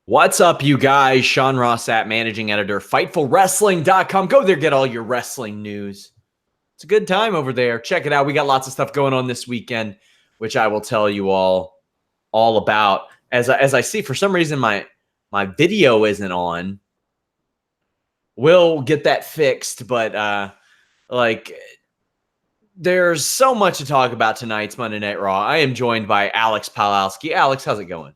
What's up, you guys? Sean Ross Sapp, managing editor, FightfulWrestling.com. Go there, get all your wrestling news. It's a good time over there. Check it out. We got lots of stuff going on this weekend, which I will tell you all about. As I see, for some reason, my video isn't on. We'll get that fixed, but there's so much to talk about tonight's Monday Night Raw. I am joined by Alex Pawlowski. Alex, how's it going?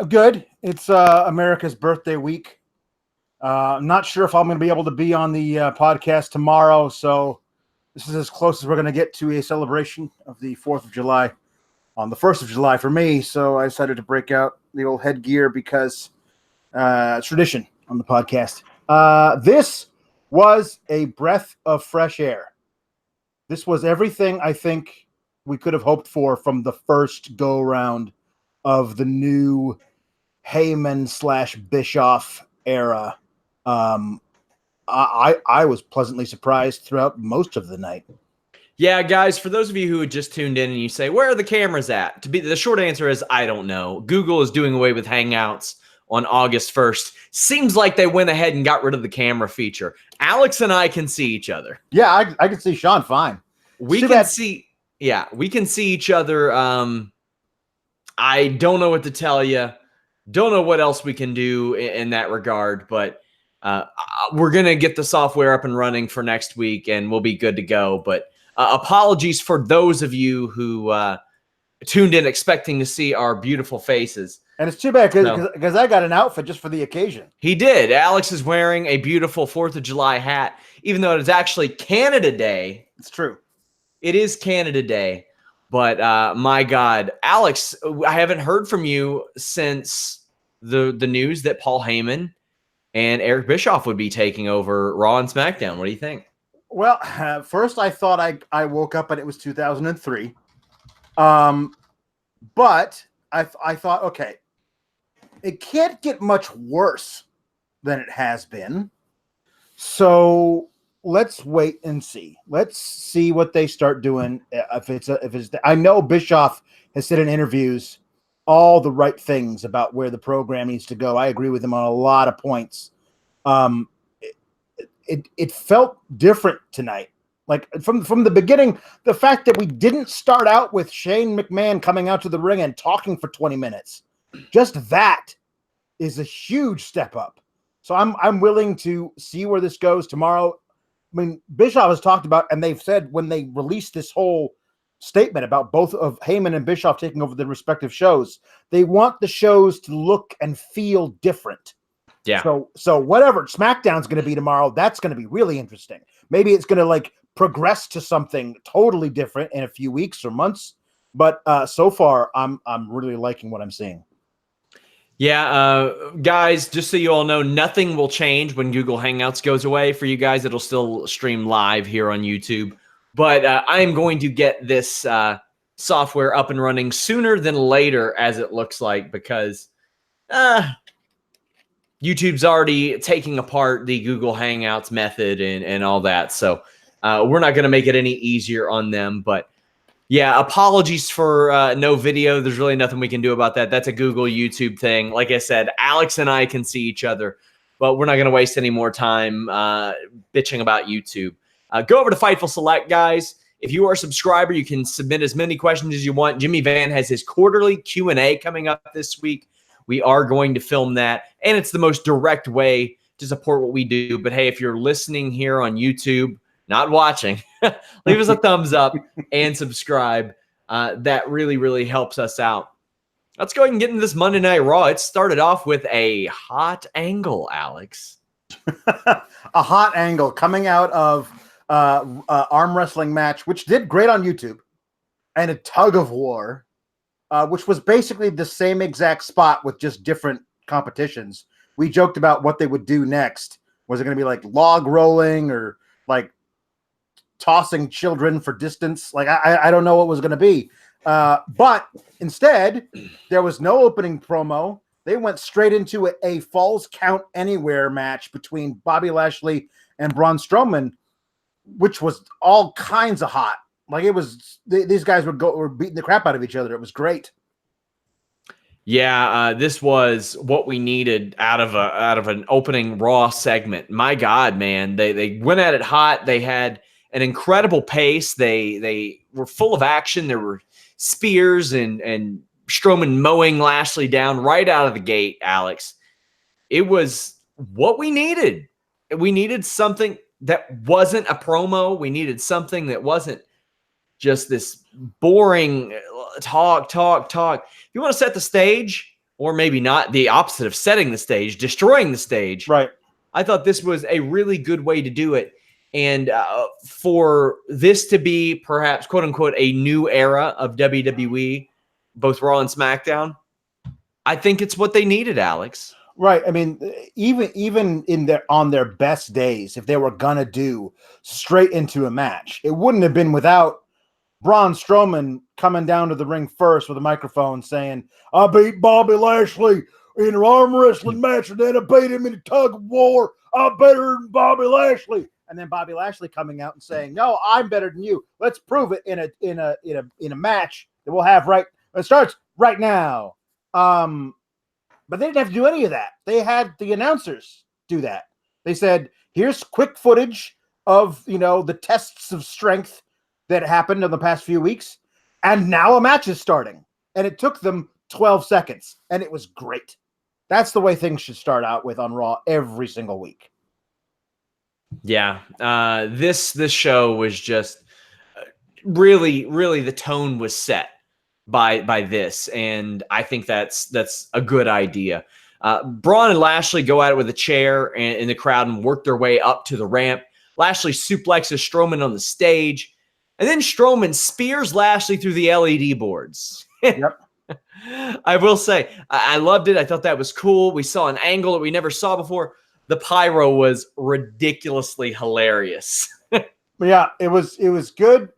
Good. It's America's birthday week. I'm not sure if I'm going to be able to be on the podcast tomorrow, so this is as close as we're going to get to a celebration of the 4th of July on the 1st of July for me. So I decided to break out the old headgear because it's tradition on the podcast. This was a breath of fresh air. This was everything I think we could have hoped for from the first go-round of the new Heyman/Bischoff era. I was pleasantly surprised throughout most of the night. Yeah, guys, for those of you who had just tuned in and you say, where are the cameras at? The short answer is, I don't know. Google is doing away with Hangouts on August 1st. Seems like they went ahead and got rid of the camera feature. Alex and I can see each other. Yeah, I can see Sean fine. We can see each other. I don't know what to tell you. Don't know what else we can do in that regard, but we're going to get the software up and running for next week, and we'll be good to go. But apologies for those of you who tuned in expecting to see our beautiful faces. And it's too bad because I got an outfit just for the occasion. He did. Alex is wearing a beautiful 4th of July hat, even though it is actually Canada Day. It's true. It is Canada Day. But my God, Alex, I haven't heard from you since the news that Paul Heyman and Eric Bischoff would be taking over Raw and SmackDown. What do you think? Well, first I thought I woke up and it was 2003. But I thought, okay, it can't get much worse than it has been. So let's wait and see. Let's see what they start doing. I know Bischoff has said in interviews all the right things about where the program needs to go. I agree with him on a lot of points. It felt different tonight. Like from the beginning, the fact that we didn't start out with Shane McMahon coming out to the ring and talking for 20 minutes, just that is a huge step up. So I'm willing to see where this goes tomorrow. I mean, Bischoff has talked about, and they've said when they released this whole statement about both of Heyman and Bischoff taking over their respective shows, they want the shows to look and feel different. Yeah. So whatever SmackDown's going to be tomorrow, that's going to be really interesting. Maybe it's going to progress to something totally different in a few weeks or months. But so far, I'm really liking what I'm seeing. Yeah, guys, just so you all know, nothing will change when Google Hangouts goes away. For you guys, it'll still stream live here on YouTube. But I am going to get this software up and running sooner than later, as it looks like, because YouTube's already taking apart the Google Hangouts method and all that. So we're not going to make it any easier on them. But yeah, apologies for no video. There's really nothing we can do about that. That's a Google YouTube thing. Like I said, Alex and I can see each other, but we're not going to waste any more time bitching about YouTube. Go over to Fightful Select, guys. If you are a subscriber, you can submit as many questions as you want. Jimmy Van has his quarterly Q&A coming up this week. We are going to film that, and it's the most direct way to support what we do. But hey, if you're listening here on YouTube, not watching, leave us a thumbs up and subscribe. That really, really helps us out. Let's go ahead and get into this Monday Night Raw. It started off with a hot angle, Alex. A hot angle coming out of arm wrestling match, which did great on YouTube, and a tug of war, which was basically the same exact spot with just different competitions. We joked about what they would do next. Was it going to be like log rolling or like tossing children for distance? Like, I don't know what was going to be. But instead, there was no opening promo. They went straight into a Falls Count Anywhere match between Bobby Lashley and Braun Strowman, which was all kinds of hot. Like, it was, these guys were beating the crap out of each other. It was great. Yeah, this was what we needed out of an opening Raw segment. My God, man, they went at it hot. They had an incredible pace. They were full of action. There were spears and Strowman mowing Lashley down right out of the gate. Alex, it was what we needed. We needed something that wasn't a promo. We needed something that wasn't just this boring talk. If you want to set the stage, or maybe not, the opposite of setting the stage, destroying the stage. Right. I thought this was a really good way to do it. And for this to be perhaps, quote unquote, a new era of WWE, both Raw and SmackDown, I think it's what they needed, Alex. Right. I mean, even on their best days, if they were gonna do straight into a match, it wouldn't have been without Braun Strowman coming down to the ring first with a microphone saying, "I beat Bobby Lashley in an arm wrestling match, and then I beat him in a tug of war. I'm better than Bobby Lashley." And then Bobby Lashley coming out and saying, "No, I'm better than you. Let's prove it in a match that we'll have right. It starts right now." But they didn't have to do any of that. They had the announcers do that. They said, "Here's quick footage of the tests of strength that happened in the past few weeks, and now a match is starting." And it took them 12 seconds, and it was great. That's the way things should start out with on Raw every single week. Yeah, this show was just really the tone was set by this, and I think that's a good idea. Braun and Lashley go at it with a chair in the crowd and work their way up to the ramp. Lashley suplexes Strowman on the stage, and then Strowman spears Lashley through the LED boards. Yep. I will say, I loved it. I thought that was cool. We saw an angle that we never saw before. The pyro was ridiculously hilarious. Yeah, it was good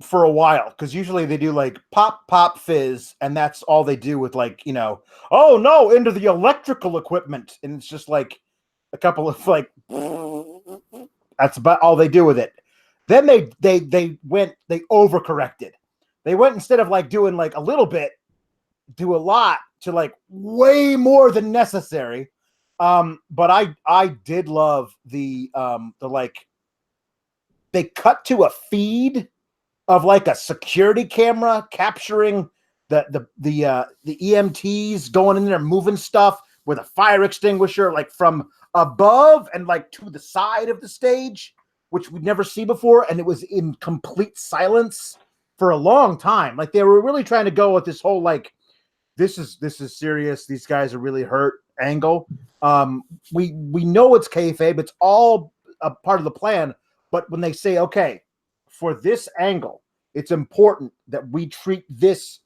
for a while, because usually they do like pop, pop, fizz, and that's all they do with oh no, into the electrical equipment, and it's just like a couple of that's about all they do with it. Then they overcorrected. They went, instead of doing a little bit, do a lot, to way more than necessary. But I did love the they cut to a feed of a security camera capturing the EMTs going in there moving stuff with a fire extinguisher from above and to the side of the stage, which we'd never see before, and it was in complete silence for a long time. They were really trying to go with this whole this is serious, these guys are really hurt angle. We know it's kayfabe, it's all a part of the plan, but when they say, okay, for this angle, it's important that we treat this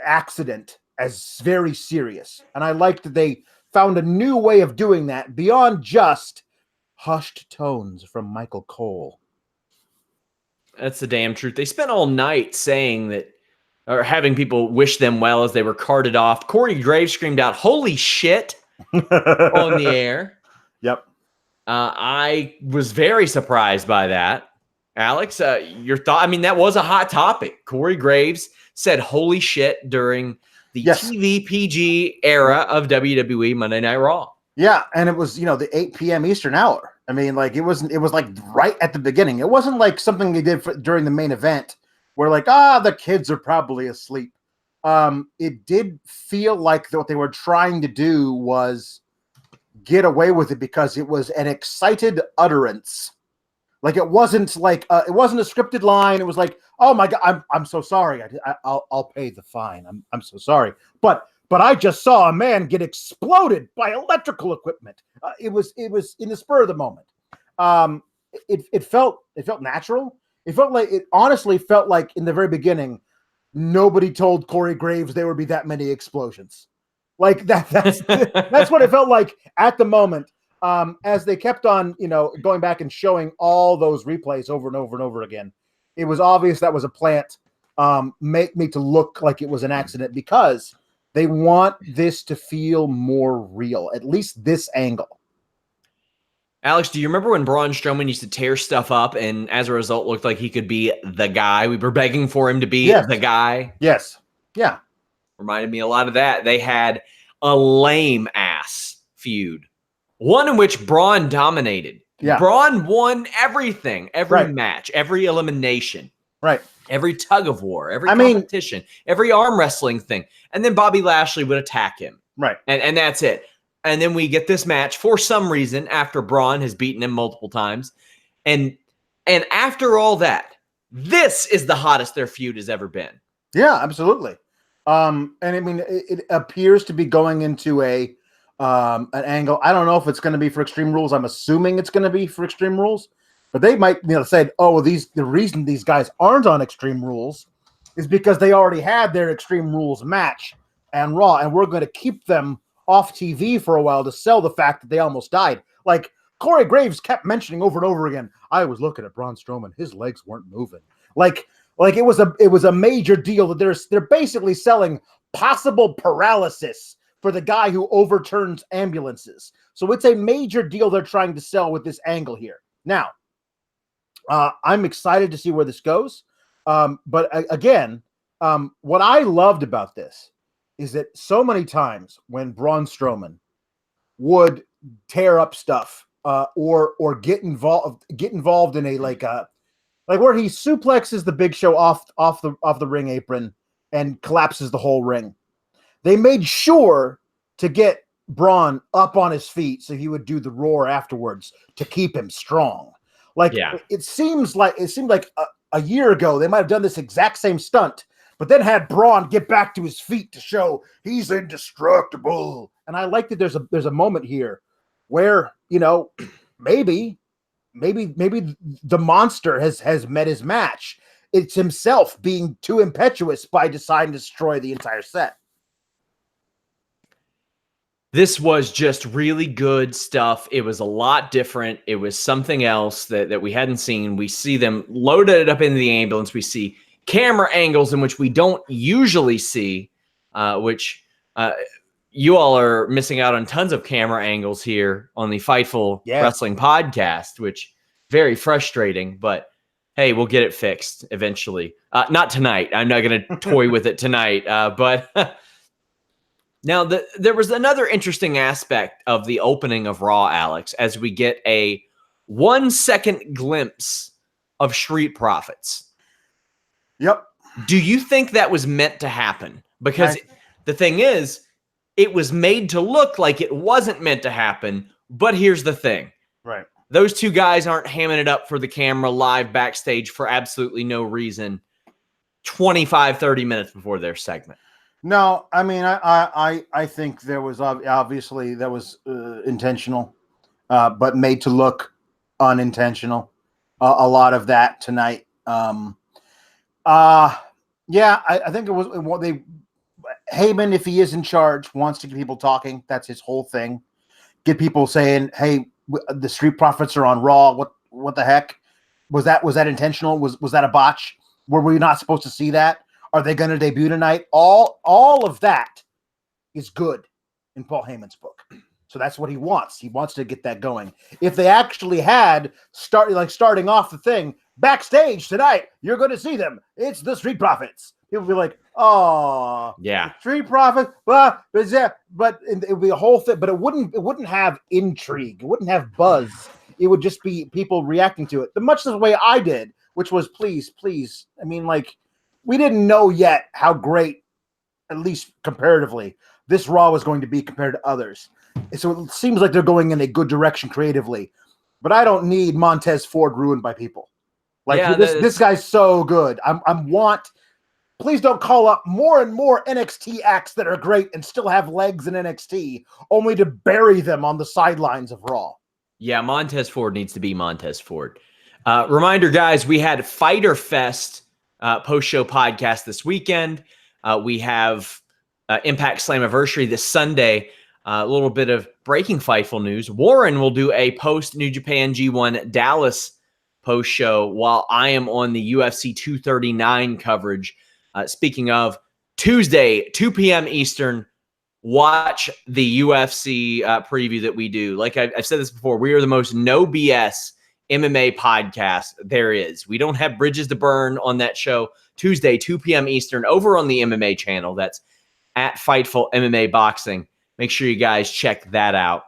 accident as very serious. And I liked that they found a new way of doing that beyond just hushed tones from Michael Cole. That's the damn truth. They spent all night saying that, or having people wish them well as they were carted off. Corey Graves screamed out, "Holy shit," on the air. Yep. I was very surprised by that. Alex, your thought? I mean, that was a hot topic. Corey Graves said "holy shit" during the TV PG era of WWE Monday Night Raw. Yeah, and it was, the 8 p.m. Eastern hour. I mean, it was right at the beginning. It wasn't something they did during the main event where the kids are probably asleep. It did feel like what they were trying to do was get away with it because it was an excited utterance. It wasn't it wasn't a scripted line. It was "Oh my God, I'm so sorry. I'll pay the fine. I'm so sorry." But I just saw a man get exploded by electrical equipment. It was in the spur of the moment. It felt natural. It honestly felt like in the very beginning, nobody told Corey Graves there would be that many explosions. That's what it felt like at the moment. As they kept on, going back and showing all those replays over and over and over again, it was obvious that was a plant. Make me to look like it was an accident because they want this to feel more real, at least this angle. Alex, do you remember when Braun Strowman used to tear stuff up and as a result looked like he could be the guy? We were begging for him to be the guy. Yes. Yeah. reminded me a lot of that. They had a lame ass feud, one in which Braun dominated. Yeah. Braun won everything, every Right. match, every elimination, Right. every tug of war, every competition, every arm wrestling thing. And then Bobby Lashley would attack him. Right. And that's it. And then we get this match for some reason after Braun has beaten him multiple times. And after all that, this is the hottest their feud has ever been. Yeah, absolutely. And I mean, it appears to be going into an angle. I don't know if it's going to be for Extreme Rules. I'm assuming it's going to be for Extreme Rules, but they might, say, oh, well, the reason these guys aren't on Extreme Rules is because they already had their Extreme Rules match and Raw, and we're going to keep them off TV for a while to sell the fact that they almost died. Like Corey Graves kept mentioning over and over again, I was looking at Braun Strowman, his legs weren't moving. Like it was a major deal that they're basically selling possible paralysis for the guy who overturns ambulances. So it's a major deal they're trying to sell with this angle here. Now, I'm excited to see where this goes. But again, what I loved about this is that so many times when Braun Strowman would tear up stuff or get involved in a like where he suplexes the Big Show off the ring apron and collapses the whole ring. They made sure to get Braun up on his feet so he would do the roar afterwards to keep him strong. It seemed like a year ago they might have done this exact same stunt, but then had Braun get back to his feet to show he's indestructible. And I like that there's a moment here where, maybe the monster has met his match. It's himself being too impetuous by deciding to destroy the entire set. This was just really good stuff. It was a lot different. It was something else that we hadn't seen. We see them loaded up into the ambulance. We see camera angles in which we don't usually see, which you all are missing out on tons of camera angles here on the Fightful Wrestling podcast, which very frustrating, but hey, we'll get it fixed eventually. Not tonight. I'm not going to toy with it tonight, but now, there was another interesting aspect of the opening of Raw, Alex, as we get a 1-second glimpse of Street Profits. Yep. Do you think that was meant to happen? Because the thing is, it was made to look like it wasn't meant to happen, but here's the thing. Right. Those two guys aren't hamming it up for the camera live backstage for absolutely no reason 25, 30 minutes before their segment. No, I mean, I think there was obviously that was intentional, but made to look unintentional. A lot of that tonight. I think it was what Heyman, if he is in charge, wants to get people talking. That's his whole thing. Get people saying, "Hey, the Street Profits are on Raw." What the heck was that? Was that intentional? Was that a botch? Were we not supposed to see that? Are they going to debut tonight? All of that is good in Paul Heyman's book. So that's what he wants. He wants to get that going. If they actually had starting off the thing backstage tonight, you're going to see them. It's the Street Profits. People will be like, "Oh, yeah, Street Profits." But it would be a whole thing. But it wouldn't have intrigue. It wouldn't have buzz. It would just be people reacting to it, much the way I did, which was please. I mean, we didn't know yet how great, at least comparatively, this Raw was going to be compared to others. So it seems like they're going in a good direction creatively. But I don't need Montez Ford ruined by people. This guy's so good. Please don't call up more and more NXT acts that are great and still have legs in NXT, only to bury them on the sidelines of Raw. Yeah, Montez Ford needs to be Montez Ford. Reminder, guys, we had Fyter Fest post-show podcast this weekend. We have Impact Slammiversary this Sunday. A little bit of breaking Fightful news. Warren will do a post-New Japan G1 Dallas post-show while I am on the UFC 239 coverage. Speaking of, Tuesday, 2 p.m. Eastern, watch the UFC preview that we do. Like I've said this before, we are the most no BS MMA podcast there is. We don't have bridges to burn on that show. Tuesday, 2 p.m. Eastern, over on the MMA channel. That's at Fightful MMA Boxing. Make sure you guys check that out.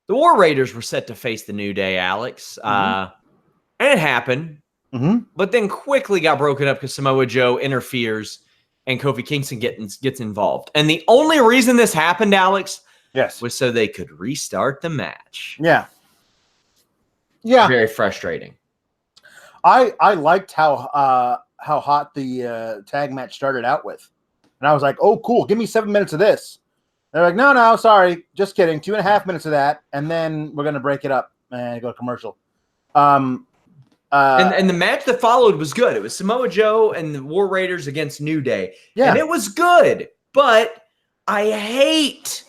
The War Raiders were set to face the New Day, Alex. And it happened, but then quickly got broken up because Samoa Joe interferes and Kofi Kingston gets involved. And the only reason this happened, Alex, was so they could restart the match. Yeah. Very frustrating. I liked how hot the tag match started out with. And I was like, oh, cool. Give me 7 minutes of this. They're like, no, sorry. Just kidding. 2.5 minutes of that. And then we're going to break it up and go to commercial. And the match that followed was good. It was Samoa Joe and the War Raiders against New Day. Yeah. And it was good. But I hate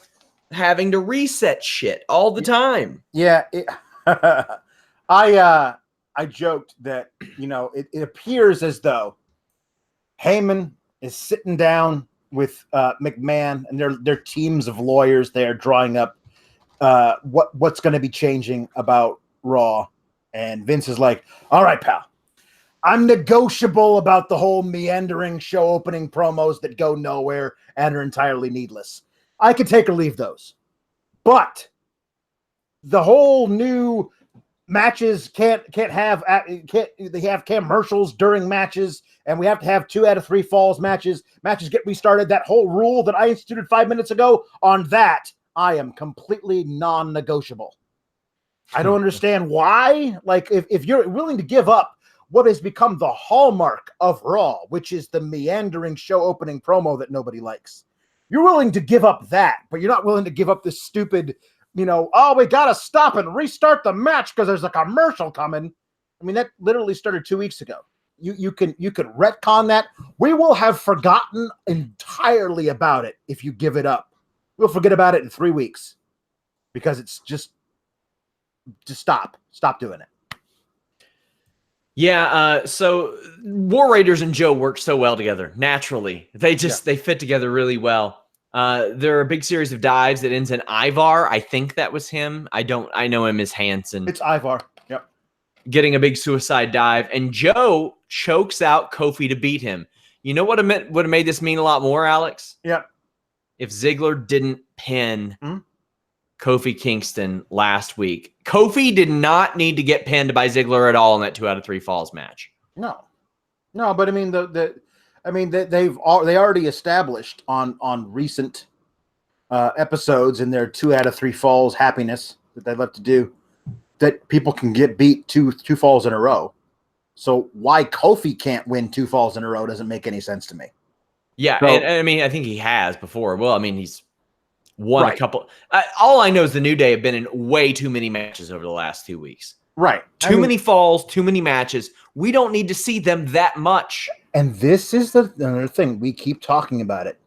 having to reset shit all the time. Yeah. I joked that, it appears as though Heyman is sitting down with McMahon and their teams of lawyers there drawing up what's going to be changing about Raw. And Vince is like, all right, pal, I'm negotiable about the whole meandering show opening promos that go nowhere and are entirely needless. I could take or leave those. But the whole new matches they have commercials during matches, and we have to have 2 out of 3 falls matches get restarted. That whole rule that I instituted 5 minutes ago, on that I am completely non-negotiable. I don't understand why. Like, if you're willing to give up what has become the hallmark of Raw, which is the meandering show opening promo that nobody likes, you're willing to give up that, but you're not willing to give up this stupid, we got to stop and restart the match because there's a commercial coming. I mean, that literally started 2 weeks ago. You could retcon that. We will have forgotten entirely about it if you give it up. We'll forget about it in 3 weeks because it's just stop doing it. Yeah. So War Raiders and Joe work so well together. Naturally, they fit together really well. There are a big series of dives that ends in Ivar. I think that was him. I know him as Hanson. It's Ivar. Yep. Getting a big suicide dive, and Joe chokes out Kofi to beat him. You know what would have made this mean a lot more, Alex? Yep. If Ziggler didn't pin Kofi Kingston last week. Kofi did not need to get pinned by Ziggler at all in that 2 out of 3 falls match. No, but I mean they already established on recent episodes in their 2 out of 3 falls happiness that they love to do that people can get beat two falls in a row. So why Kofi can't win 2 falls in a row doesn't make any sense to me. Yeah, so, and I mean, I think he has before. Well, I mean, he's won a couple. All I know is the New Day have been in way too many matches over the last 2 weeks. Right. Too many falls, too many matches. We don't need to see them that much. And this is another thing. We keep talking about it.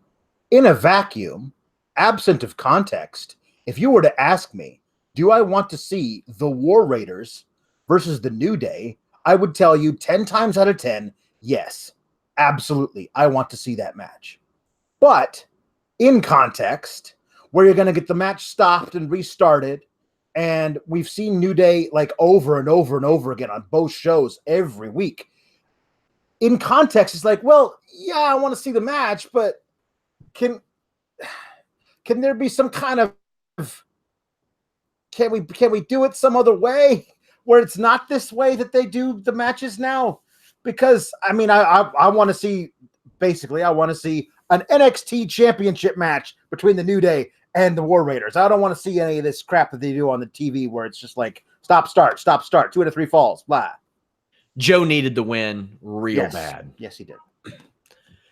In a vacuum, absent of context, if you were to ask me, do I want to see the War Raiders versus the New Day, I would tell you 10 times out of 10, yes, absolutely. I want to see that match. But in context, where you're going to get the match stopped and restarted, and we've seen New Day like over and over and over again on both shows every week. In context, it's like, well, yeah, I want to see the match, but can there be some kind of can we do it some other way where it's not this way that they do the matches now? Because I mean, I want to see an NXT championship match between the New Day and the War Raiders. I don't want to see any of this crap that they do on the TV where it's just like stop, start, 2 out of 3 falls, blah. Joe needed the win real bad. Yes, he did.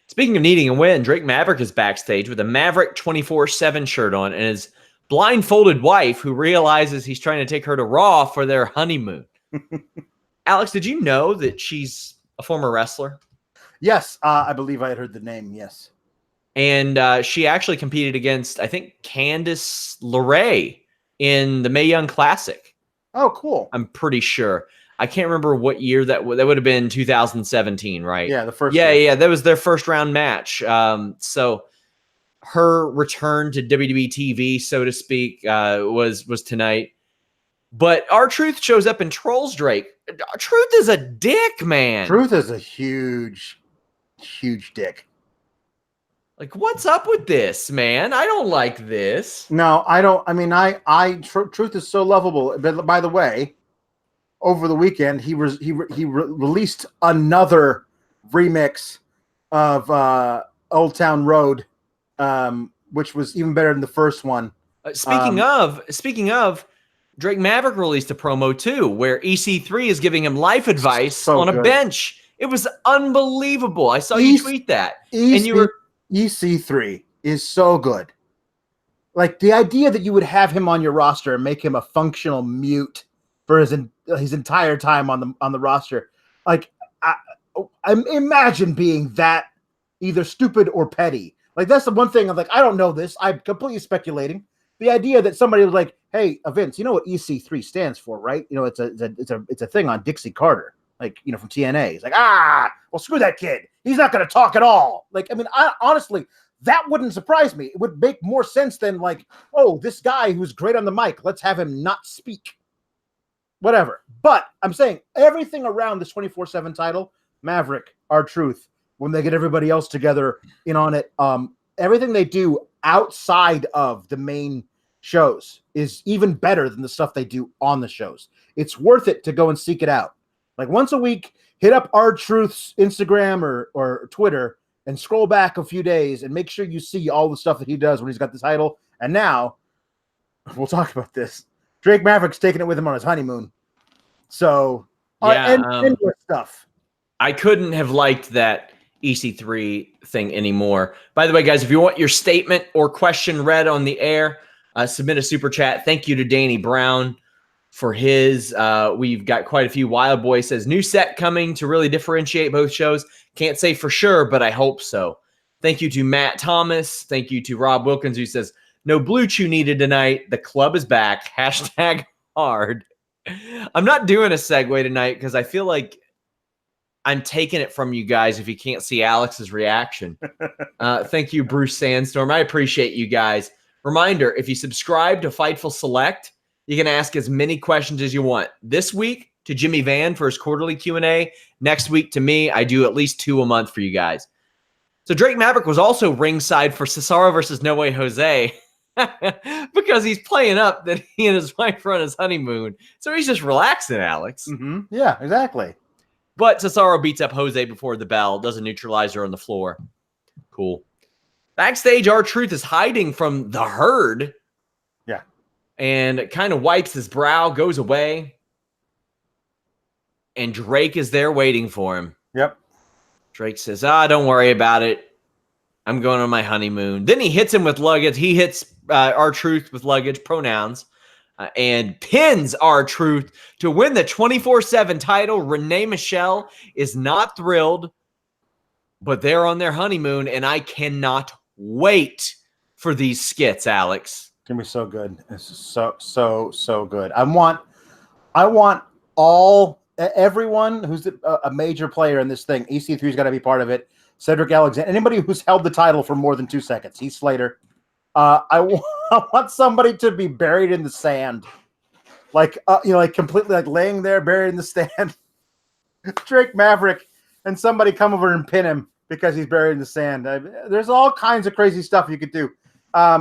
Speaking of needing a win, Drake Maverick is backstage with a Maverick 24/7 shirt on and his blindfolded wife, who realizes he's trying to take her to Raw for their honeymoon. Alex, did you know that she's a former wrestler? Yes, I believe I had heard the name, yes. And she actually competed against, I think, Candice LeRae in the Mae Young Classic. Oh, cool. I'm pretty sure. I can't remember what year that would have been. 2017, right? Yeah, the first. Yeah, that was their first round match. So her return to WWE TV, so to speak, was tonight. But R-Truth shows up and trolls Drake. Truth is a dick, man. Truth is a huge dick. Like, what's up with this, man? I don't like this. No, I don't. I mean, Truth is so lovable. But by the way, over the weekend, he released another remix of Old Town Road, which was even better than the first one. Speaking of, Drake Maverick released a promo too, where EC3 is giving him life advice on a bench. It was unbelievable. I saw you tweet that, and you were EC3 is so good. Like the idea that you would have him on your roster and make him a functional mute for his entire time on the roster. Like I imagine being that either stupid or petty. Like that's the one thing I'm like, I don't know this. I'm completely speculating. The idea that somebody was like, "Hey, Vince, you know what EC3 stands for, right? You know, it's a thing on Dixie Carter, like from TNA." He's like, well, screw that kid. He's not going to talk at all. Like, I mean, honestly, that wouldn't surprise me. It would make more sense than like, oh, this guy who's great on the mic, let's have him not speak. Whatever. But I'm saying everything around this 24/7 title, Maverick, R-Truth, when they get everybody else together in on it, everything they do outside of the main shows is even better than the stuff they do on the shows. It's worth it to go and seek it out. Like once a week, hit up R-Truth's Instagram or Twitter and scroll back a few days and make sure you see all the stuff that he does when he's got the title. And now, we'll talk about this. Drake Maverick's taking it with him on his honeymoon. So, and stuff. I couldn't have liked that EC3 thing anymore. By the way, guys, if you want your statement or question read on the air, submit a super chat. Thank you to Danny Brown for his. We've got quite a few. Wild Boy says, new set coming to really differentiate both shows. Can't say for sure, but I hope so. Thank you to Matt Thomas. Thank you to Rob Wilkins, who says, no Blue Chew needed tonight. The club is back. Hashtag hard. I'm not doing a segue tonight because I feel like I'm taking it from you guys if you can't see Alex's reaction. Thank you, Bruce Sandstorm. I appreciate you guys. Reminder, if you subscribe to Fightful Select, you can ask as many questions as you want. This week to Jimmy Van for his quarterly Q&A. Next week to me. I do at least 2 a month for you guys. So Drake Maverick was also ringside for Cesaro versus No Way Jose because he's playing up that he and his wife are on his honeymoon. So he's just relaxing, Alex. Mm-hmm. Yeah, exactly. But Cesaro beats up Jose before the bell, does a neutralizer on the floor. Cool. Backstage, R-Truth is hiding from the herd. Yeah. And kind of wipes his brow, goes away. And Drake is there waiting for him. Yep. Drake says, don't worry about it. I'm going on my honeymoon. Then he hits him with luggage. He hits R-Truth with luggage, pronouns. And pins R-Truth to win the 24/7 title. Renee Michelle is not thrilled, but they're on their honeymoon, and I cannot wait for these skits, Alex. It's gonna be so good. This is so good. I want everyone who's a major player in this thing. EC3's got to be part of it. Cedric Alexander, anybody who's held the title for more than 2 seconds. Heath Slater. I want somebody to be buried in the sand, like completely like laying there buried in the sand. Drake Maverick and somebody come over and pin him because he's buried in the sand. There's all kinds of crazy stuff you could do.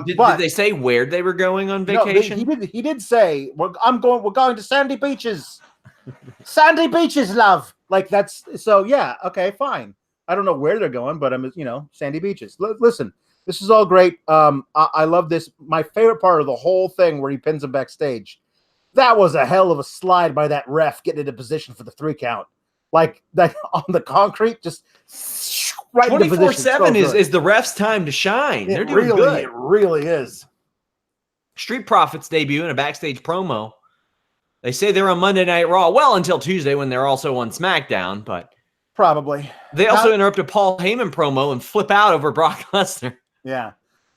Did they say where they were going on vacation? No, he did say we're going to sandy beaches. Sandy beaches, love. Like that's so. Yeah. Okay. Fine. I don't know where they're going, but sandy beaches. Listen. This is all great. I love this. My favorite part of the whole thing where he pins him backstage. That was a hell of a slide by that ref getting into position for the 3 count. Like on the concrete, just right 24/7 is the ref's time to shine. They're doing good. It really is. Street Profits debut in a backstage promo. They say they're on Monday Night Raw. Well, until Tuesday when they're also on SmackDown, but probably. They also interrupt a Paul Heyman promo and flip out over Brock Lesnar. Yeah,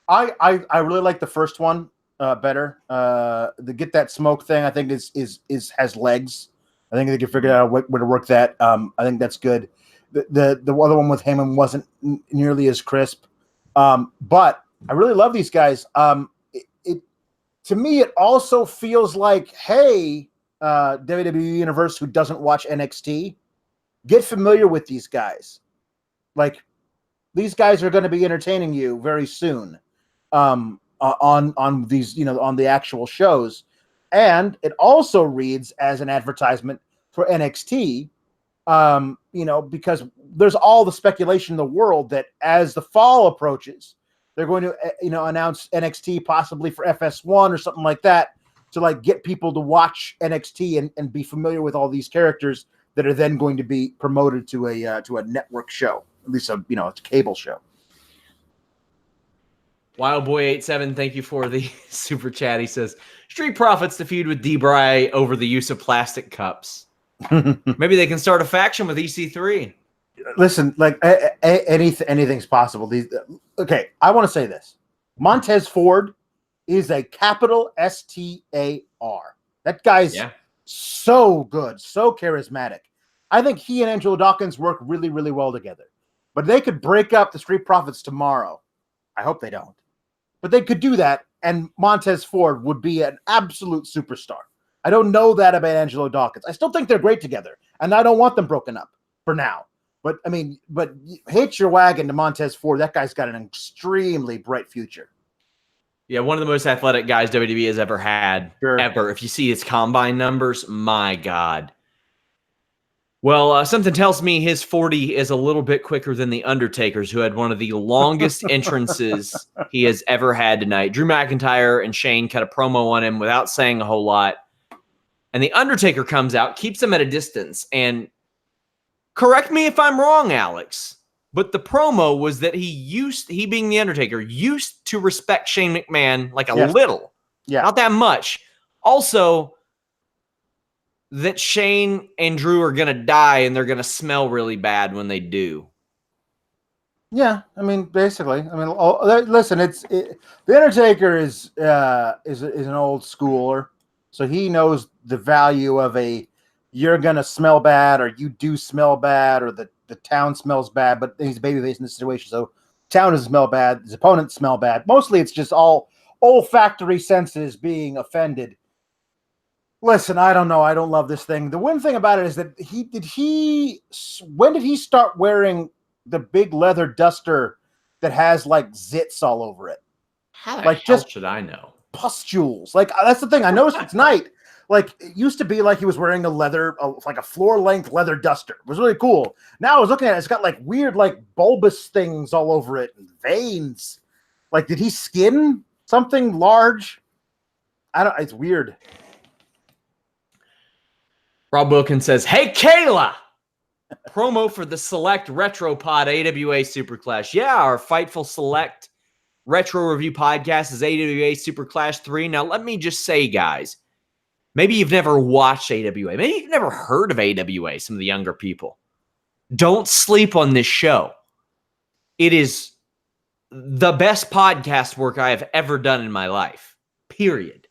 I really like the first one better. The get that smoke thing I think is has legs. I think they can figure out where to work that. I think that's good. The other one with Heyman wasn't nearly as crisp, but I really love these guys. It to me it also feels like, hey, WWE Universe who doesn't watch NXT, get familiar with these guys. Like these guys are going to be entertaining you very soon on these, on the actual shows. And it also reads as an advertisement for NXT, because there's all the speculation in the world that as the fall approaches, they're going to, announce NXT possibly for FS1 or something like that to like get people to watch NXT and be familiar with all these characters that are then going to be promoted to a network show, at least a cable show. Wildboy87, thank you for the super chat. He says, Street Profits to feud with D-Bry over the use of plastic cups. Maybe they can start a faction with EC3. Listen, like anything's possible. Okay, I want to say this. Montez Ford is a capital STAR. That guy's so good, so charismatic. I think he and Angelo Dawkins work really, really well together. But they could break up the Street Profits tomorrow. I hope they don't. But they could do that, and Montez Ford would be an absolute superstar. I don't know that about Angelo Dawkins. I still think they're great together, and I don't want them broken up for now. But, hitch your wagon to Montez Ford. That guy's got an extremely bright future. Yeah, one of the most athletic guys WWE has ever had, ever. If you see his combine numbers, my God. Well, something tells me his 40 is a little bit quicker than the Undertaker's, who had one of the longest entrances he has ever had tonight. Drew McIntyre and Shane cut a promo on him without saying a whole lot. And the Undertaker comes out, keeps him at a distance. And correct me if I'm wrong, Alex, but the promo was that he being the Undertaker, used to respect Shane McMahon like a little. Yeah. Not that much. Also, that Shane and Drew are going to die and they're going to smell really bad when they do. Yeah, basically. Listen, the Undertaker is an old schooler, so he knows the value of you're going to smell bad or you do smell bad or the town smells bad, but he's a babyface in this situation, so town doesn't smell bad, his opponents smell bad. Mostly it's just all olfactory senses being offended. Listen, I don't know. I don't love this thing. The one thing about it is that when did he start wearing the big leather duster that has like zits all over it? How the hell should I know? Pustules. Like, that's the thing. I noticed it tonight. Like, it used to be like he was wearing like a floor-length leather duster. It was really cool. Now I was looking at it. It's got like weird, like bulbous things all over it and veins. Like, did he skin something large? It's weird. Rob Wilkins says, hey, Kayla! Promo for the Select Retro Pod AWA Superclash. Yeah, our Fightful Select Retro Review podcast is AWA Superclash 3. Now, let me just say, guys, maybe you've never watched AWA. Maybe you've never heard of AWA, some of the younger people. Don't sleep on this show. It is the best podcast work I have ever done in my life, period.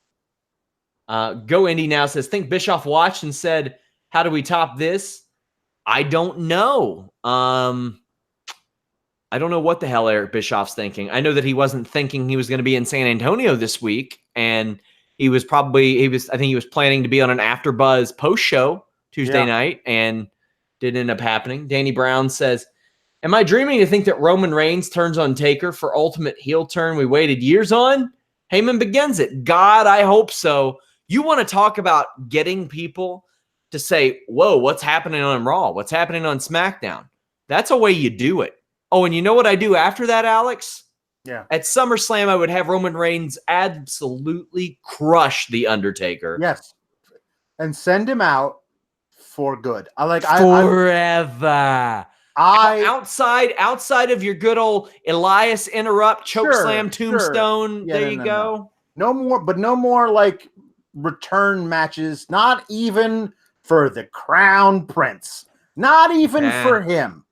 Go Indy now says, think Bischoff watched and said, how do we top this? I don't know. I don't know what the hell Eric Bischoff's thinking. I know that he wasn't thinking he was going to be in San Antonio this week, and I think he was planning to be on an AfterBuzz post show Tuesday night, and didn't end up happening. Danny Brown says, am I dreaming to think that Roman Reigns turns on Taker for ultimate heel turn we waited years on? Heyman begins it. God, I hope so. You want to talk about getting people to say, whoa, what's happening on Raw? What's happening on SmackDown? That's a way you do it. Oh, and you know what I do after that, Alex? Yeah. At SummerSlam, I would have Roman Reigns absolutely crush The Undertaker. Yes. And send him out for good. Forever. Outside of your good old Elias interrupt, chokeslam, tombstone. Yeah, there you go. No more like return matches, not even for the Crown Prince, not even for him.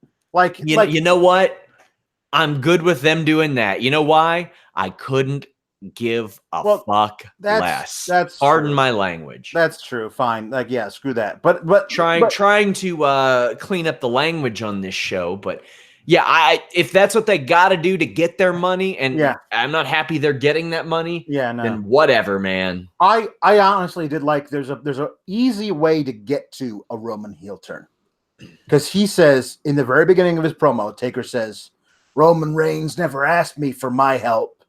You know what? I'm good with them doing that. You know why? I couldn't give a fuck less. Pardon my language. That's true. Fine. Screw that. But trying to clean up the language on this show, but yeah, if that's what they got to do to get their money, and I'm not happy they're getting that money, then whatever, man. I honestly did like there's a easy way to get to a Roman heel turn, because he says in the very beginning of his promo, Taker says, Roman Reigns never asked me for my help.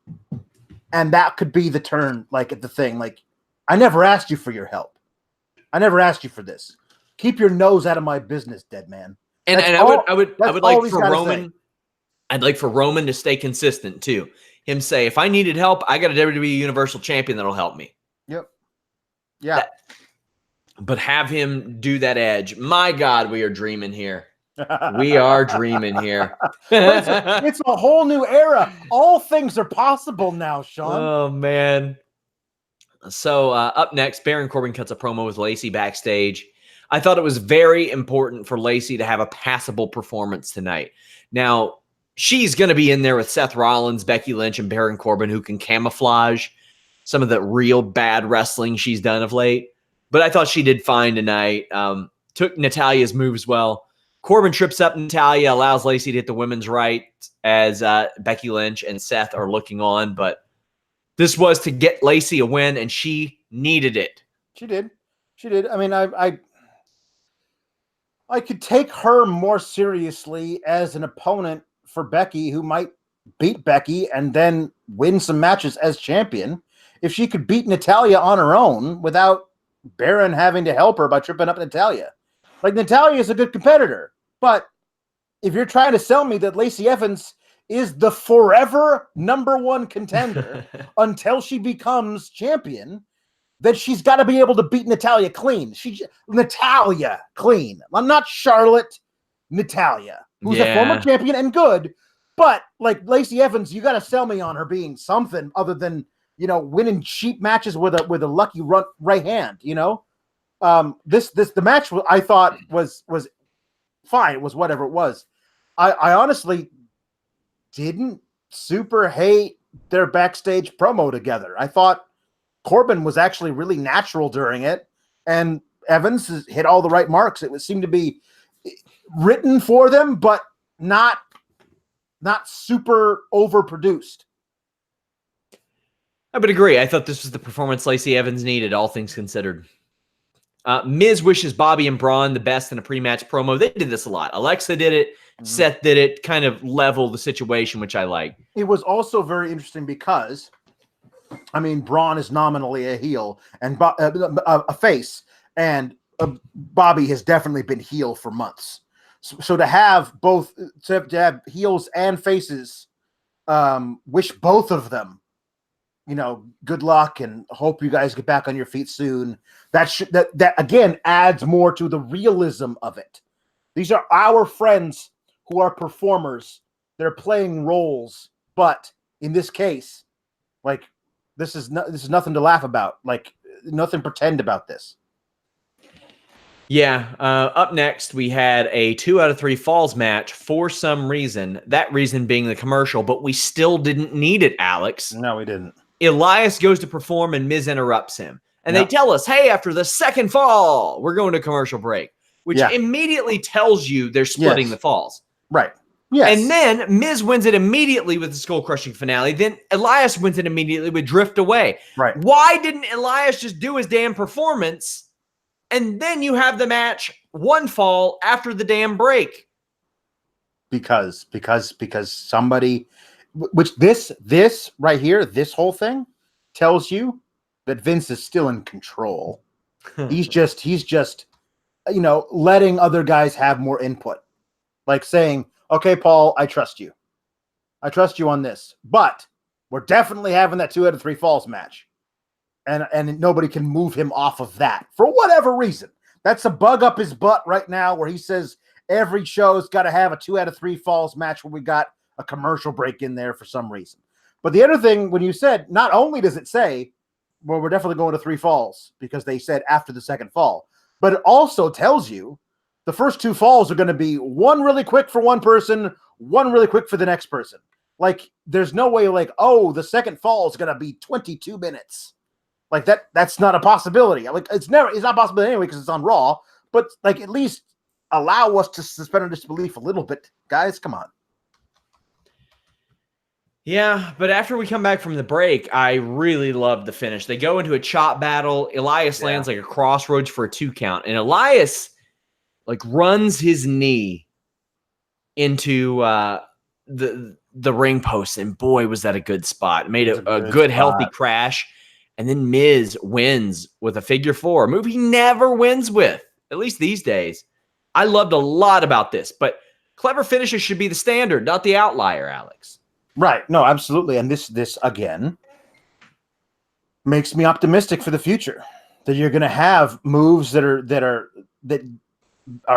And that could be the turn, like at the thing, like, I never asked you for your help. I never asked you for this. Keep your nose out of my business, dead man. And I would like for Roman. I'd like for Roman to stay consistent too. Him say, if I needed help, I got a WWE Universal Champion that'll help me. Yep. Yeah. But have him do that edge. My God, we are dreaming here. We are dreaming here. It's a whole new era. All things are possible now, Sean. Oh, man. So up next, Baron Corbin cuts a promo with Lacey backstage. I thought it was very important for Lacey to have a passable performance tonight. Now, she's going to be in there with Seth Rollins, Becky Lynch, and Baron Corbin, who can camouflage some of the real bad wrestling she's done of late. But I thought she did fine tonight. Took Natalia's moves well. Corbin trips up Natalia, allows Lacey to hit the women's right as Becky Lynch and Seth are looking on. But this was to get Lacey a win, and she needed it. She did. She did. I mean, I could take her more seriously as an opponent for Becky, who might beat Becky and then win some matches as champion. If she could beat Natalia on her own without Baron having to help her by tripping up Natalia. Like, Natalia is a good competitor, but if you're trying to sell me that Lacey Evans is the forever #1 contender until she becomes champion, then she's got to be able to beat Natalia clean. Natalia clean. I'm not Charlotte, Natalia, who's a former champion and good, but like Lacey Evans, you got to sell me on her being something other than, you know, winning cheap matches with a lucky right hand, you know? The match I thought was fine. It was whatever it was. I honestly didn't super hate their backstage promo together. I thought Corbin was actually really natural during it, and Evans hit all the right marks. It seemed to be written for them, but not super overproduced. I would agree. I thought this was the performance Lacey Evans needed, all things considered. Miz wishes Bobby and Braun the best in a pre-match promo. They did this a lot. Alexa did it. Mm-hmm. Seth did it. Kind of level the situation, which I like. It was also very interesting because, I mean, Braun is nominally a heel and a face, and Bobby has definitely been heel for months. So to have both, to have heels and faces, wish both of them, you know, good luck and hope you guys get back on your feet soon. That again adds more to the realism of it. These are our friends who are performers. They're playing roles, but in this case, like, this is nothing to laugh about. Like, nothing pretend about this. Yeah. Up next, we had a 2 out of 3 falls match for some reason. That reason being the commercial, but we still didn't need it, Alex. No, we didn't. Elias goes to perform and Miz interrupts him. And they tell us, hey, after the second fall, we're going to commercial break, which immediately tells you they're splitting the falls. Right. Yes. And then Miz wins it immediately with the skull-crushing finale. Then Elias wins it immediately with Drift Away. Right. Why didn't Elias just do his damn performance and then you have the match one fall after the damn break? Because somebody, which this right here, this whole thing tells you that Vince is still in control. He's just, you know, letting other guys have more input. Like saying, okay, Paul, I trust you. I trust you on this. But we're definitely having that 2 out of 3 falls match. And nobody can move him off of that for whatever reason. That's a bug up his butt right now where he says every show's got to have a 2 out of 3 falls match where we got a commercial break in there for some reason. But the other thing, when you said, not only does it say, well, we're definitely going to 3 falls because they said after the second fall, but it also tells you the first 2 falls are going to be one really quick for one person, one really quick for the next person. Like, there's no way like, oh, the second fall is going to be 22 minutes. Like that's not a possibility. Like, it's not a possibility anyway because it's on Raw, but like, at least allow us to suspend our disbelief a little bit. Guys, come on. Yeah, but after we come back from the break, I really loved the finish. They go into a chop battle. Elias lands like a crossroads for a 2 count. And Elias like runs his knee into the ring post, and boy, was that a good spot. Made a good spot. healthy crash. And then Miz wins with a figure four, a move he never wins with, at least these days. I loved a lot about this, but clever finishes should be the standard, not the outlier, Alex. Right. No, absolutely. And this again makes me optimistic for the future, that you're going to have moves that are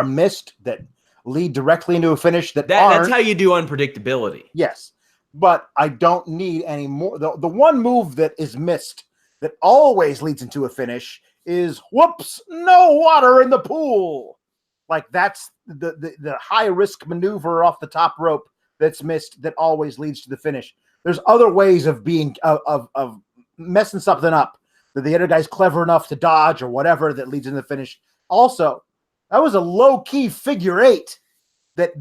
missed, that lead directly into a finish that's how you do unpredictability. Yes. But I don't need any more. The one move that is missed that always leads into a finish is whoops, no water in the pool. Like that's the high risk maneuver off the top rope that's missed that always leads to the finish. There's other ways of being of messing something up that the other guy's clever enough to dodge or whatever that leads into the finish. Also, that was a low key figure eight that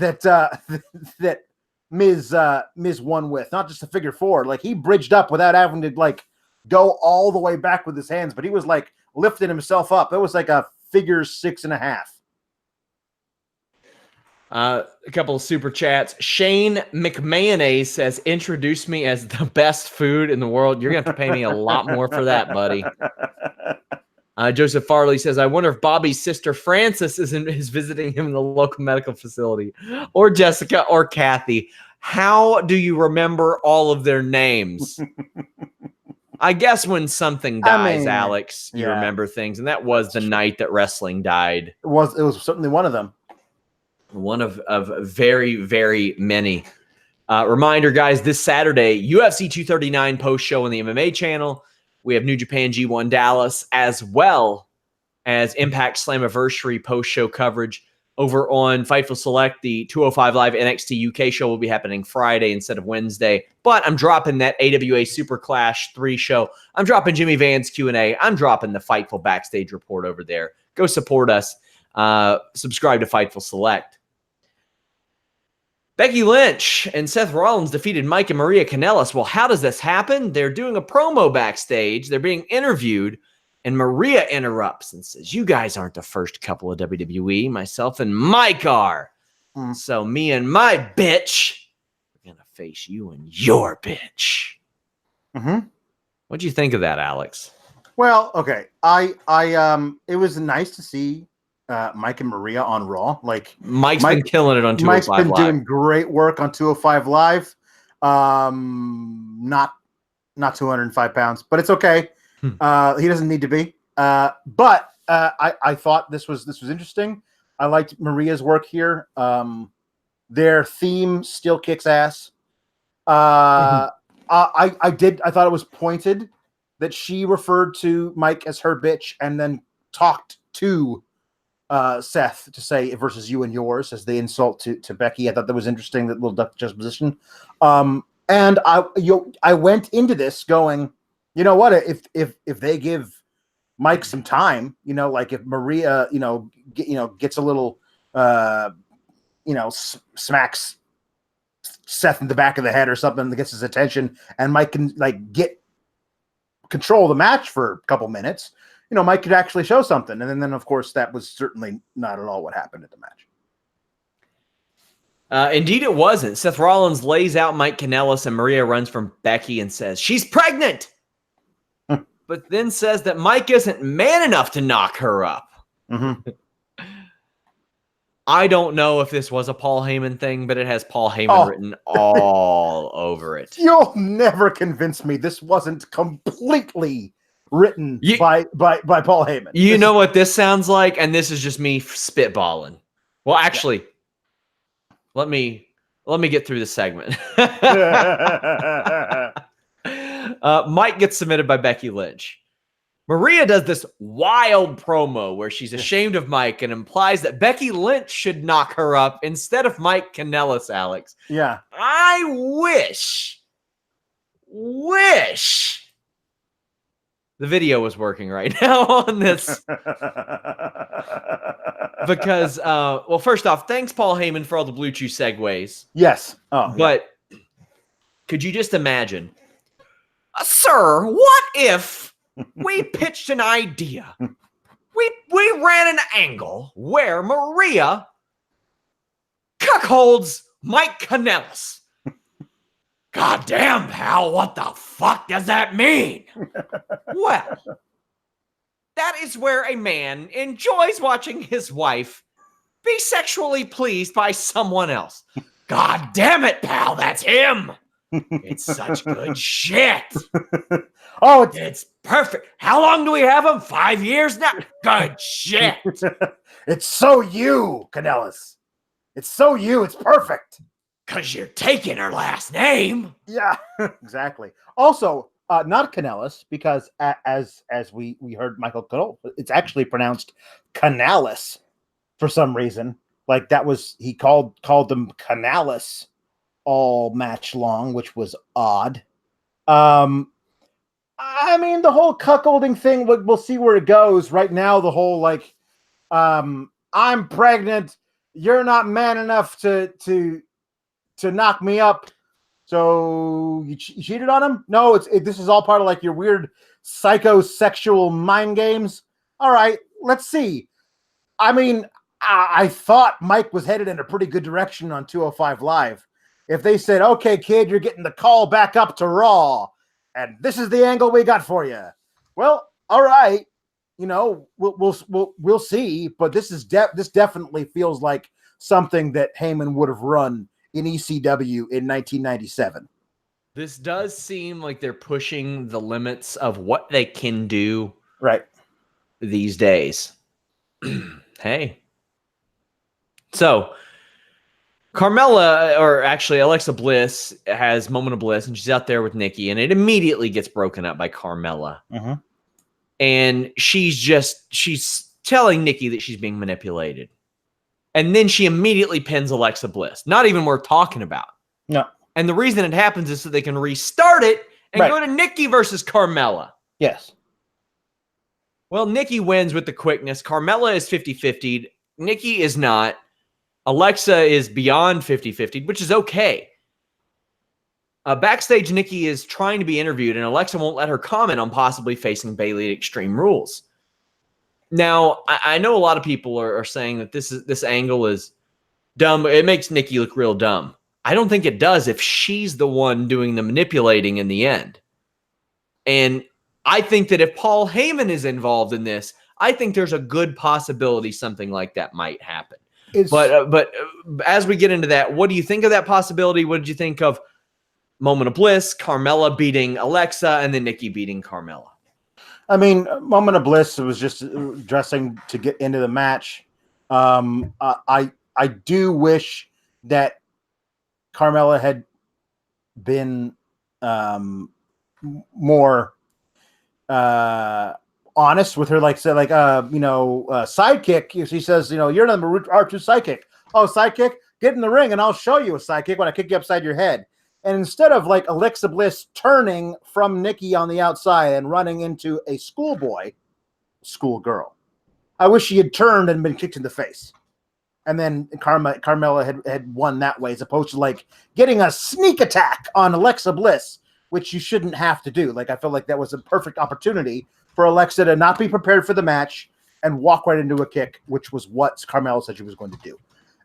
Miz won with, not just a figure four. Like he bridged up without having to like go all the way back with his hands, but he was like lifting himself up. It was like a figure 6.5. A couple of super chats. Shane McMayonnaise says, introduce me as the best food in the world. You're going to have to pay me a lot more for that, buddy. Joseph Farley says, I wonder if Bobby's sister Frances is visiting him in the local medical facility, or Jessica or Kathy. How do you remember all of their names? I guess when something dies, Alex, you remember things. And that was the night that wrestling died. It was certainly one of them. One of very, very many. Reminder, guys, this Saturday, UFC 239 post-show on the MMA channel. We have New Japan G1 Dallas, as well as Impact Slammiversary post-show coverage over on Fightful Select. The 205 Live NXT UK show will be happening Friday instead of Wednesday. But I'm dropping that AWA Super Clash 3 show. I'm dropping Jimmy Van's Q&A. I'm dropping the Fightful Backstage Report over there. Go support us. Subscribe to Fightful Select. Becky Lynch and Seth Rollins defeated Mike and Maria Kanellis. Well, how does this happen? They're doing a promo backstage. They're being interviewed, and Maria interrupts and says, you guys aren't the first couple of WWE. Myself and Mike are. So me and my bitch are going to face you and your bitch. What'd you think of that, Alex? Well, okay. It was nice to see Mike and Maria on Raw. Like Mike's been killing it on 205 Live. Mike's been doing great work on 205 Live. Not 205 pounds, but it's okay. He doesn't need to be. But I thought this was interesting. I liked Maria's work here. Their theme still kicks ass. I thought it was pointed that she referred to Mike as her bitch and then talked to Seth to say versus you and yours as the insult to Becky. I thought that was interesting, that little juxtaposition. And I went into this going, you know what, if they give Mike some time, like if Maria, gets a little, smacks Seth in the back of the head or something that gets his attention, and Mike can get control of the match for a couple minutes, Mike could actually show something. And then of course, that was certainly not at all what happened at the match. Indeed, it wasn't. Seth Rollins lays out Mike Kanellis, and Maria runs from Becky and says, she's pregnant, but then says that Mike isn't man enough to knock her up. I don't know if this was a Paul Heyman thing, but it has Paul Heyman written all over it. You'll never convince me this wasn't completely written by Paul Heyman. You know what this sounds like? And this is just me spitballing. Well, actually, let me get through the segment. Mike gets submitted by Becky Lynch. Maria does this wild promo where she's ashamed of Mike and implies that Becky Lynch should knock her up instead of Mike Kanellis, Alex. Yeah. I wish the video was working right now on this. Because, well, first off, thanks, Paul Heyman, for all the Blue Chew segues. Yes. But could you just imagine, sir, what if we pitched an idea? We ran an angle where Maria cuckolds Mike Kanellis. God damn, pal, what the fuck does that mean? Well, that is where a man enjoys watching his wife be sexually pleased by someone else. God damn it, pal, that's him. It's such good shit. Oh, it's perfect. How long do we have him? 5 years now? Good shit. It's so you, Kanellis. It's so you. It's perfect. Because you're taking her last name. Yeah, exactly. Also, not Kanellis, because as we heard Michael Cole, it's actually pronounced Kanellis for some reason. Like that was, he called them Kanellis all match long, which was odd. I mean, the whole cuckolding thing, we'll see where it goes. Right now, the whole like, I'm pregnant. You're not man enough to knock me up. So you cheated on him? No, this is all part of like your weird psychosexual mind games. All right, let's see. I mean, I thought Mike was headed in a pretty good direction on 205 Live. If they said, okay, kid, you're getting the call back up to Raw, and this is the angle we got for you. Well, all right. You know, we'll see, but this definitely feels like something that Heyman would have run in ECW in 1997. This does seem like they're pushing the limits of what they can do right these days. Hey. So, Carmella, or actually Alexa Bliss, has Moment of Bliss, and she's out there with Nikki, and it immediately gets broken up by Carmella. Mm-hmm. And she's telling Nikki that she's being manipulated. And then she immediately pins Alexa Bliss. Not even worth talking about. No. And the reason it happens is so they can restart it and go to Nikki versus Carmella. Yes. Well, Nikki wins with the quickness. Carmella is 50-50. Nikki is not. Alexa is beyond 50-50, which is okay. Backstage, Nikki is trying to be interviewed, and Alexa won't let her comment on possibly facing Bayley at Extreme Rules. Now, I know a lot of people are saying that this angle is dumb. It makes Nikki look real dumb. I don't think it does if she's the one doing the manipulating in the end. And I think that if Paul Heyman is involved in this, I think there's a good possibility something like that might happen. But as we get into that, what do you think of that possibility? What did you think of Moment of Bliss, Carmella beating Alexa, and then Nikki beating Carmella? I mean, Moment of Bliss was just dressing to get into the match. I do wish that Carmella had been more honest with her, like say, like sidekick. She says, you're number R2 sidekick. Oh, sidekick, get in the ring and I'll show you a sidekick when I kick you upside your head. And instead of like Alexa Bliss turning from Nikki on the outside and running into a schoolgirl, I wish she had turned and been kicked in the face. And then Carmella had won that way, as opposed to like getting a sneak attack on Alexa Bliss, which you shouldn't have to do. Like, I felt like that was a perfect opportunity for Alexa to not be prepared for the match and walk right into a kick, which was what Carmella said she was going to do.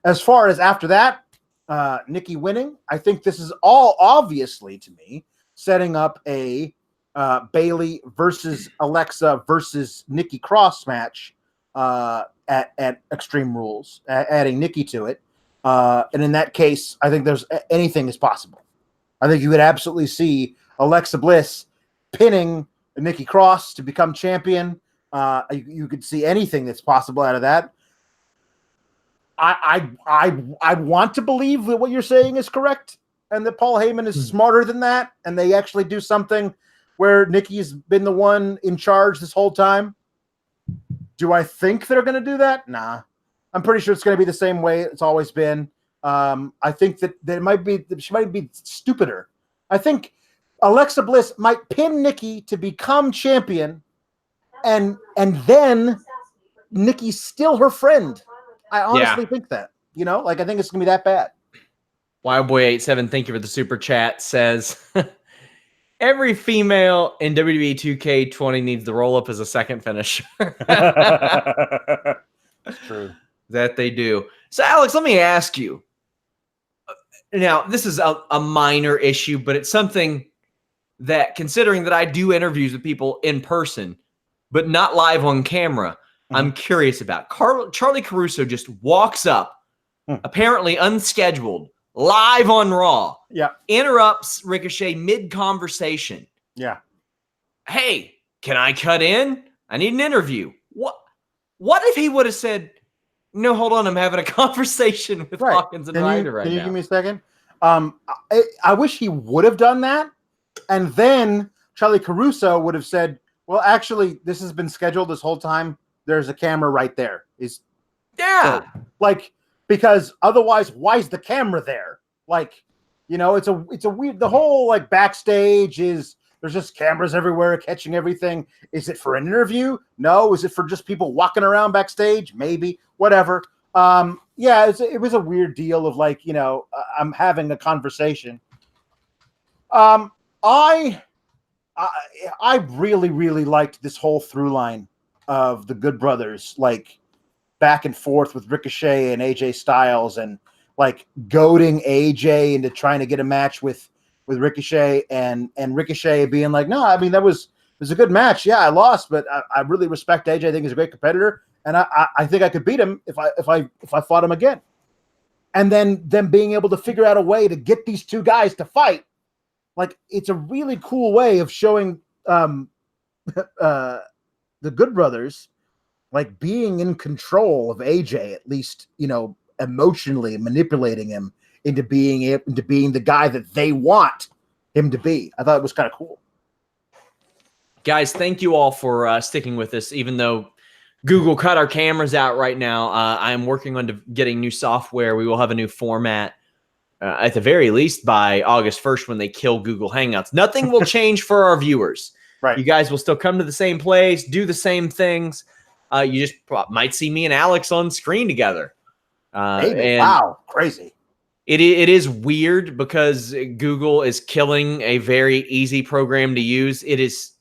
As far as after that, Nikki winning, I think this is all obviously, to me, setting up a Bayley versus Alexa versus Nikki Cross match at Extreme Rules, adding Nikki to it. And in that case, I think anything is possible. I think you would absolutely see Alexa Bliss pinning Nikki Cross to become champion. You could see anything that's possible out of that. I want to believe that what you're saying is correct, and that Paul Heyman is smarter than that, and they actually do something where Nikki's been the one in charge this whole time. Do I think they're going to do that? Nah. I'm pretty sure it's going to be the same way it's always been. I think that she might be stupider. I think Alexa Bliss might pin Nikki to become champion, and then Nikki's still her friend. I honestly think that. I think it's going to be that bad. Wildboy87, thank you for the super chat, says every female in WWE 2K20 needs the roll up as a second finisher. That's true. That they do. So, Alex, let me ask you. Now, this is a minor issue, but it's something that, considering that I do interviews with people in person, but not live on camera, I'm curious about. Charlie Caruso just walks up, apparently unscheduled, live on Raw. Yeah. Interrupts Ricochet mid-conversation. Yeah. Hey, can I cut in? I need an interview. What if he would have said, no, hold on, I'm having a conversation with Hawkins and Ryder right now. Can you give me a second? I wish he would have done that. And then Charlie Caruso would have said, well, actually, this has been scheduled this whole time. There's a camera right there. Yeah. So, like, because otherwise, why is the camera there? Like, you know, it's a weird, the whole like backstage is, there's just cameras everywhere catching everything. Is it for an interview? No. Is it for just people walking around backstage? Maybe. Whatever. Yeah, it was a weird deal of like, you know, I'm having a conversation. I really, really liked this whole through line of the Good Brothers, like back and forth with Ricochet and AJ Styles, and like goading AJ into trying to get a match with Ricochet, and Ricochet being like, no, I mean, it was a good match. Yeah, I lost, but I really respect AJ. I think he's a great competitor, and I think I could beat him if I fought him again. And then them being able to figure out a way to get these two guys to fight. Like, it's a really cool way of showing the Good Brothers like being in control of AJ, at least, you know, emotionally manipulating him into being the guy that they want him to be. I thought it was kind of cool. Guys, thank you all for sticking with us, even though Google cut our cameras out right now. I am working on getting new software. We will have a new format at the very least by August 1st when they kill Google Hangouts. Nothing will change for our viewers. Right. You guys will still come to the same place, do the same things. You just might see me and Alex on screen together. Wow, crazy. It is weird because Google is killing a very easy program to use. It is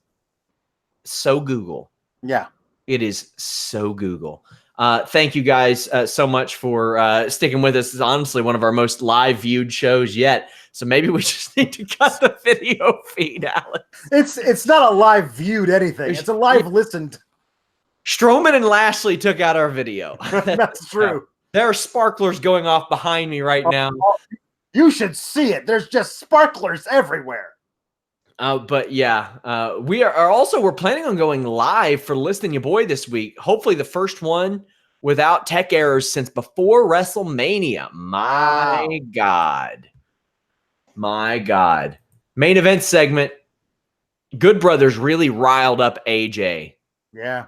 so Google. Yeah. It is so Google. Thank you guys so much for sticking with us. This is honestly one of our most live viewed shows yet. So maybe we just need to cut the video feed, Alex. It's not a live viewed anything. It's a live listened. Strowman and Lashley took out our video. That's true. There are sparklers going off behind me right now. You should see it. There's just sparklers everywhere. But yeah, we're planning on going live for Listing Your Boy this week. Hopefully the first one without tech errors since before WrestleMania. My God. Main event segment. Good Brothers really riled up AJ. Yeah.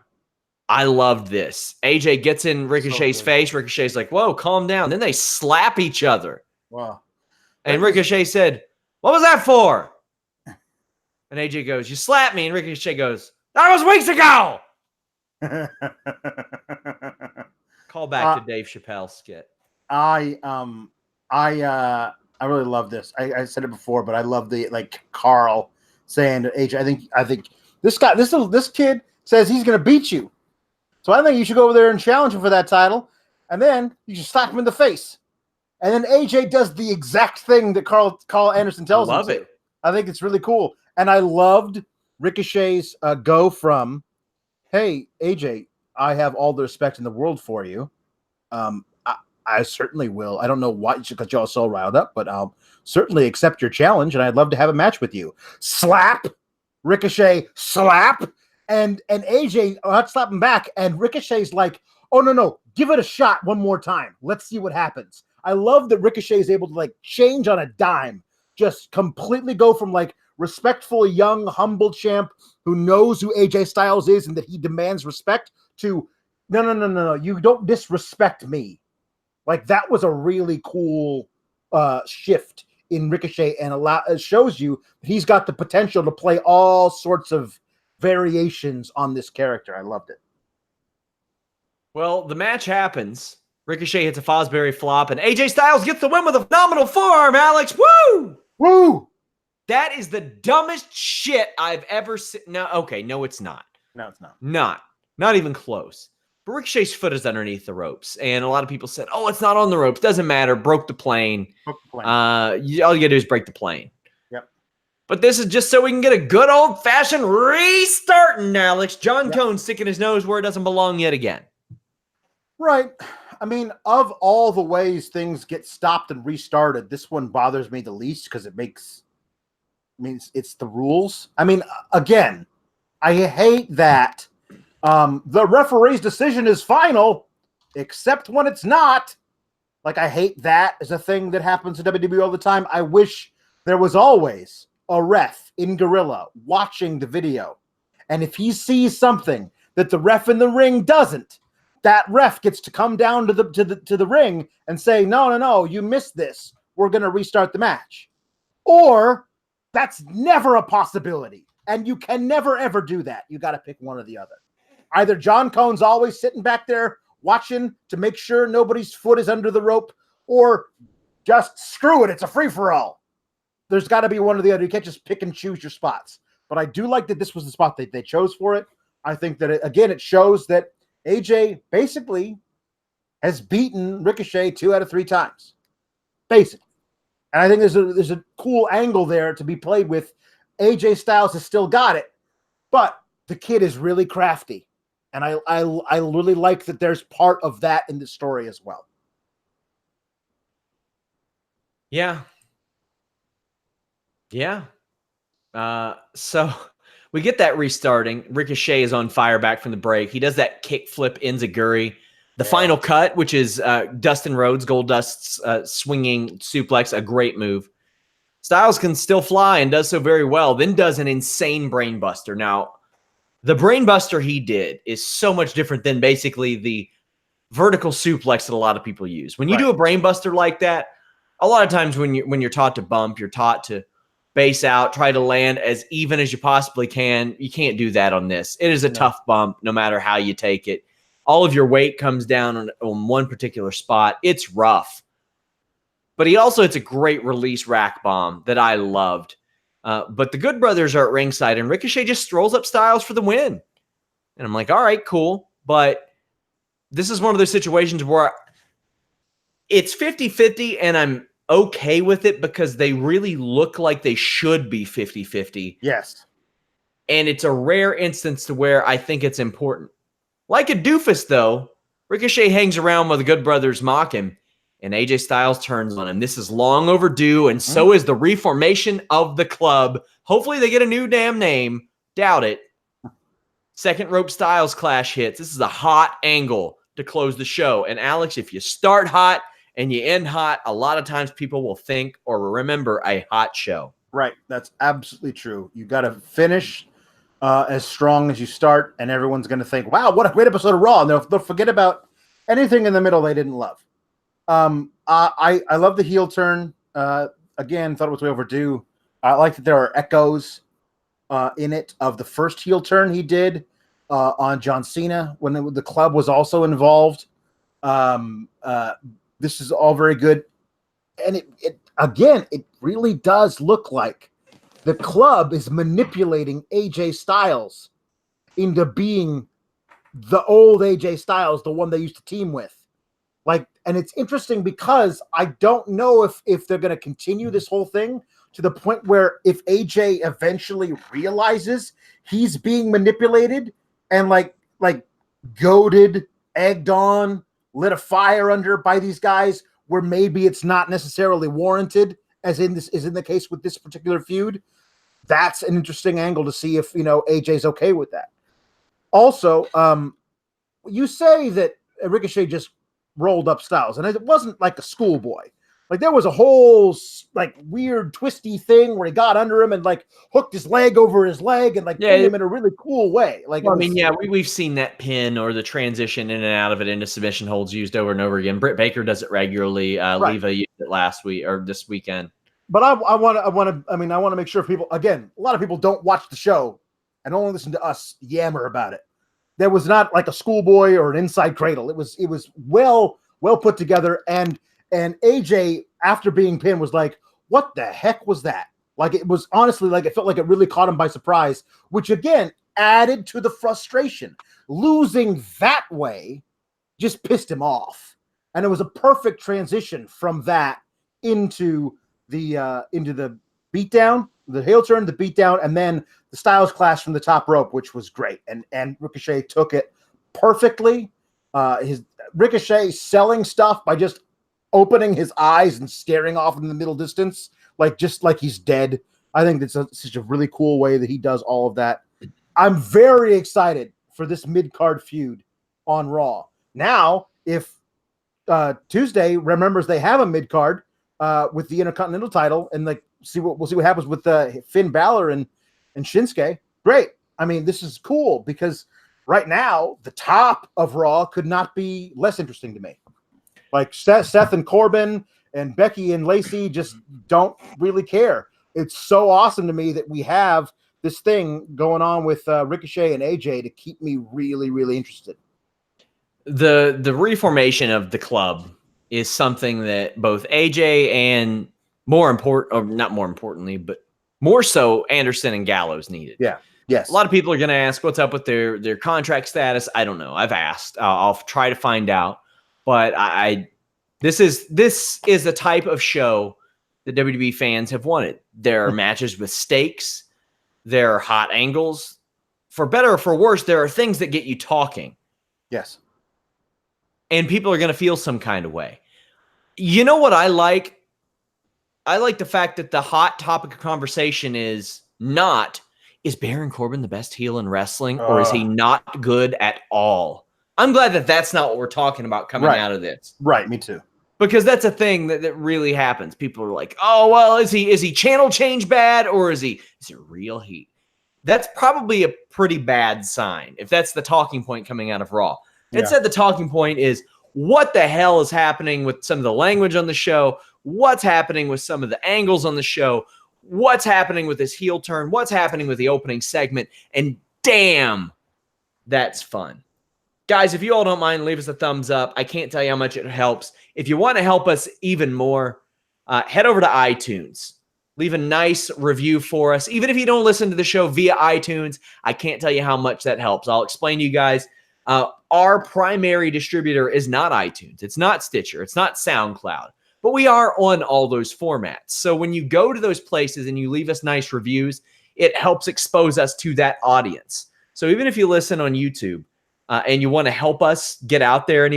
I loved this. AJ gets in Ricochet's face. Ricochet's like, whoa, calm down. Then they slap each other. Wow. And Ricochet said, what was that for? And AJ goes, you slapped me. And Ricochet goes, that was weeks ago. Call back to Dave Chappelle's skit. I really love this. I said it before, but I love the like Carl saying to AJ, I think this kid says he's gonna beat you. So I think you should go over there and challenge him for that title, and then you should slap him in the face. And then AJ does the exact thing that Carl Anderson tells him to. Love it. I think it's really cool. And I loved Ricochet's go from, hey, AJ, I have all the respect in the world for you. I certainly will. I don't know why you should cut you all so riled up, but I'll certainly accept your challenge, and I'd love to have a match with you. Slap. Ricochet, slap. And AJ, not slapping back, and Ricochet's like, oh, no, give it a shot one more time. Let's see what happens. I love that Ricochet is able to like change on a dime, just completely go from like respectful, young, humble champ who knows who AJ Styles is and that he demands respect to, no, you don't disrespect me. Like, that was a really cool shift in Ricochet, and it shows you that he's got the potential to play all sorts of variations on this character. I loved it. Well, the match happens. Ricochet hits a Fosbury flop, and AJ Styles gets the win with a phenomenal forearm, Alex. Woo! Woo! That is the dumbest shit I've ever seen. No, okay, no, it's not. No, it's not. Not even close. But Ricochet's foot is underneath the ropes. And a lot of people said, oh, it's not on the ropes. Doesn't matter. Broke the plane. All you got to do is break the plane. Yep. But this is just so we can get a good old-fashioned restarting, Alex. John Cone sticking his nose where it doesn't belong yet again. Right. I mean, of all the ways things get stopped and restarted, this one bothers me the least because it's the rules. I mean, again, I hate that the referee's decision is final, except when it's not. Like, I hate that as a thing that happens in WWE all the time. I wish there was always a ref in Gorilla watching the video. And if he sees something that the ref in the ring doesn't, that ref gets to come down to the ring and say, no, you missed this. We're going to restart the match. Or that's never a possibility. And you can never, ever do that. You got to pick one or the other. Either John Cone's always sitting back there watching to make sure nobody's foot is under the rope, or just screw it. It's a free-for-all. There's got to be one or the other. You can't just pick and choose your spots. But I do like that this was the spot that they chose for it. I think that, it shows that AJ basically has beaten Ricochet 2 out of 3 times. Basically. And I think there's a cool angle there to be played with. AJ Styles has still got it, but the kid is really crafty. And I really like that there's part of that in the story as well. Yeah. So we get that restarting. Ricochet is on fire back from the break. He does that kick flip enziguri. The final cut, which is Dustin Rhodes, Goldust's swinging suplex, a great move. Styles can still fly and does so very well, then does an insane brainbuster. Now, the brainbuster he did is so much different than basically the vertical suplex that a lot of people use. When you do a brainbuster like that, a lot of times when you're taught to bump, you're taught to base out, try to land as even as you possibly can. You can't do that on this. It is a tough bump no matter how you take it. All of your weight comes down on one particular spot. It's rough. But it's a great release rack bomb that I loved. But the Good Brothers are at ringside, and Ricochet just strolls up Styles for the win. And I'm like, all right, cool. But this is one of those situations where it's 50-50, and I'm okay with it because they really look like they should be 50-50. Yes. And it's a rare instance to where I think it's important. Like a doofus, though, Ricochet hangs around while the Good Brothers mock him, and AJ Styles turns on him. This is long overdue, and so is the reformation of the club. Hopefully they get a new damn name. Doubt it. Second rope Styles clash hits. This is a hot angle to close the show. And Alex, if you start hot and you end hot, a lot of times people will think or remember a hot show. Right. That's absolutely true. You got to finish as strong as you start, and everyone's going to think, wow, what a great episode of Raw. And they'll forget about anything in the middle they didn't love. I love the heel turn. Again, thought it was way overdue. I like that there are echoes in it of the first heel turn he did on John Cena when the club was also involved. This is all very good. And it really does look like the club is manipulating AJ Styles into being the old AJ Styles, the one they used to team with. And it's interesting because I don't know if they're going to continue this whole thing to the point where if AJ eventually realizes he's being manipulated and like goaded, egged on, lit a fire under by these guys, where maybe it's not necessarily warranted, as in this is in the case with this particular feud. That's an interesting angle to see if AJ's okay with that. Also, you say that Ricochet just rolled up Styles, and it wasn't like a schoolboy. Like there was a whole weird twisty thing where he got under him and hooked his leg over his leg and put him in a really cool way. We've seen that pin or the transition in and out of it into submission holds used over and over again. Britt Baker does it regularly. Leva used it last week or this weekend. But I want to make sure people, again, a lot of people don't watch the show and only listen to us yammer about it. There was not like a schoolboy or an inside cradle. It was well put together. And AJ, after being pinned, was like, what the heck was that? It was honestly it felt like it really caught him by surprise, which again added to the frustration. Losing that way just pissed him off. And it was a perfect transition from that into the beatdown, the heel turn, the beatdown, and then the Styles Clash from the top rope, which was great. And Ricochet took it perfectly. His Ricochet selling stuff by just opening his eyes and staring off in the middle distance, just like he's dead. I think that's such a really cool way that he does all of that. I'm very excited for this mid-card feud on Raw. Now, if Tuesday remembers they have a mid-card with the Intercontinental title, and we'll see what happens with Finn Balor and Shinsuke. Great. I mean, this is cool because right now the top of Raw could not be less interesting to me. Like Seth and Corbin and Becky and Lacey just don't really care. It's so awesome to me that we have this thing going on with Ricochet and AJ to keep me really, really interested. The reformation of the club is something that both AJ and not more importantly, but more so Anderson and Gallows needed. Yeah. Yes. A lot of people are going to ask what's up with their contract status. I don't know. I've asked. I'll try to find out. But this is a type of show that WWE fans have wanted. There are matches with stakes. There are hot angles. For better or for worse, there are things that get you talking. Yes. And people are going to feel some kind of way. You know what I like? I like the fact that the hot topic of conversation is Baron Corbin the best heel in wrestling, or is he not good at all? I'm glad that that's not what we're talking about coming out of this. Right, me too. Because that's a thing that really happens. People are like, oh, well, is he channel change bad, or is it real heat? That's probably a pretty bad sign if that's the talking point coming out of Raw. Instead, the talking point is what the hell is happening with some of the language on the show, what's happening with some of the angles on the show, what's happening with this heel turn, what's happening with the opening segment, and damn, that's fun. Guys, if you all don't mind, leave us a thumbs up. I can't tell you how much it helps. If you want to help us even more, head over to iTunes. Leave a nice review for us. Even if you don't listen to the show via iTunes, I can't tell you how much that helps. I'll explain to you guys. Our primary distributor is not iTunes. It's not Stitcher. It's not SoundCloud. But we are on all those formats. So when you go to those places and you leave us nice reviews, it helps expose us to that audience. So even if you listen on YouTube and you want to help us get out there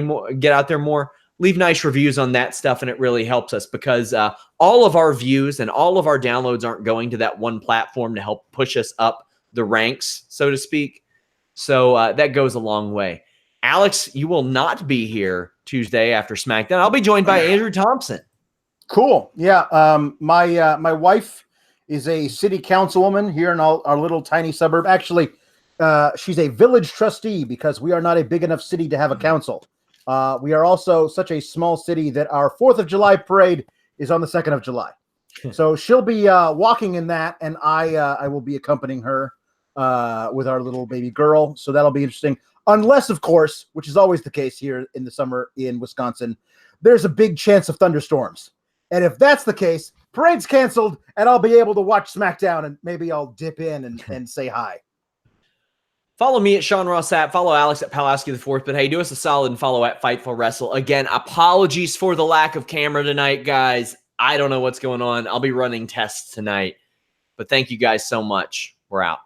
more, leave nice reviews on that stuff, and it really helps us because all of our views and all of our downloads aren't going to that one platform to help push us up the ranks, so to speak. So that goes a long way. Alex, you will not be here Tuesday after SmackDown. I'll be joined by Andrew Thompson. Cool. Yeah. My wife is a city councilwoman here in our little tiny suburb. Actually, she's a village trustee because we are not a big enough city to have a council. We are also such a small city that our 4th of July parade is on the 2nd of July. So she'll be walking in that, and I will be accompanying her with our little baby girl. So that'll be interesting. Unless, of course, which is always the case here in the summer in Wisconsin, there's a big chance of thunderstorms. And if that's the case, parade's canceled, and I'll be able to watch SmackDown, and maybe I'll dip in and say hi. Follow me at Sean Ross Sapp. Follow Alex at Pawlowski the Fourth. But hey, do us a solid and follow at Fightful Wrestle. Again, apologies for the lack of camera tonight, guys. I don't know what's going on. I'll be running tests tonight. But thank you guys so much. We're out.